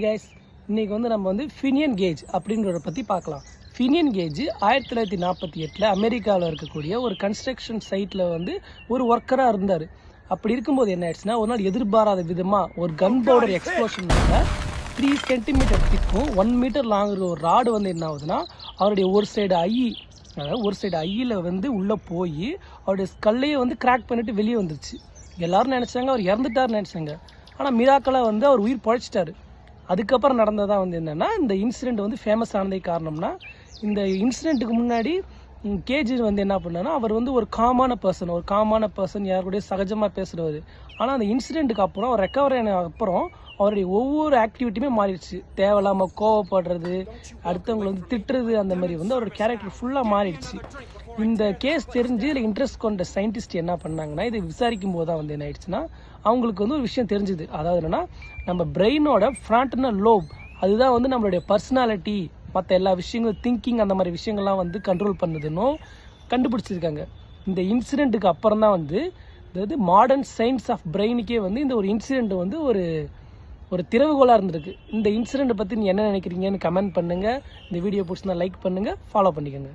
Guys, இன்னைக்கு நம்ம ஃபினியன் gauge அப்படின்றத பற்றி பார்க்கலாம். ஃபினியன் கேஜ் 1948 அமெரிக்காவில் இருக்கக்கூடிய ஒரு கன்ஸ்ட்ரக்ஷன் சைட்டில் ஒரு ஒர்க்கராக இருந்தார். அப்படி இருக்கும்போது என்ன ஆயிடுச்சுன்னா, ஒரு நாள் எதிர்பாராத விதமாக ஒரு கன் பவுடர் எக்ஸ்ப்ளோஷனால 3 சென்டிமீட்டர் திக்கும் 1 மீட்டர் லாங்குற ஒரு ராடு என்ன ஆகுதுன்னா, அவருடைய ஒரு சைடு ஐயில் உள்ளே போய் அவருடைய ஸ்கல்லையே கிராக் பண்ணிட்டு வெளியே வந்துருச்சு. எல்லாரும் நினச்சாங்க அவர் இறந்துட்டார்னு நினச்சாங்க. ஆனால் மிராக்கலாக அவர் உயிர் பழைச்சிட்டாரு. அதுக்கப்புறம் நடந்ததான் என்னென்னா, இந்த இன்சிடெண்ட் ஃபேமஸ் ஆனதுக்கு காரணம்னா, இந்த இன்சிடெண்ட்டுக்கு முன்னாடி கேஜ் என்ன பண்ணான்னா, அவர் ஒரு காமான பர்சன் யார் கூட சகஜமாக பேசுகிறவர். ஆனால் அந்த இன்சிடெண்ட்டுக்கு அப்புறம் அவர் ரெக்கவர் ஆன அப்புறம் அவருடைய ஒவ்வொரு ஆக்டிவிட்டியுமே மாறிடுச்சு. தேவையில்லாமல் கோவப்படுறது, அடுத்தவங்களை திட்டுறது, அந்த மாதிரி அவரோட கேரக்டர் ஃபுல்லாக மாறிடுச்சு. இந்த கேஸ் தெரிஞ்சு இதில் இன்ட்ரெஸ்ட் கொண்ட சயின்டிஸ்ட் என்ன பண்ணாங்கன்னா, இதை விசாரிக்கும் போது தான் என்ன ஆயிடுச்சுன்னா, அவங்களுக்கு ஒரு விஷயம் தெரிஞ்சுது. அதாவது என்னன்னா, நம்ம பிரெயினோட ஃப்ரான்டல் லோப் அதுதான் நம்மளுடைய பர்சனாலிட்டி, மற்ற எல்லா விஷயங்களும் திங்கிங் அந்த மாதிரி விஷயங்கள்லாம் கண்ட்ரோல் பண்ணுதுன்னு கண்டுபிடிச்சிருக்காங்க. இந்த இன்சிடெண்ட்டுக்கு அப்புறம் தான் அதாவது மாடர்ன் சயின்ஸ் ஆஃப் பிரெயினுக்கே இந்த ஒரு இன்சிடெண்ட் ஒரு திறவுகோலாக இருந்திருக்கு. இந்த இன்சிடெண்ட்டை பற்றி நீ என்ன நினைக்கிறீங்கன்னு கமெண்ட் பண்ணுங்கள். இந்த வீடியோ பிடிச்சிருந்தா லைக் பண்ணுங்கள், ஃபாலோ பண்ணிக்கோங்க.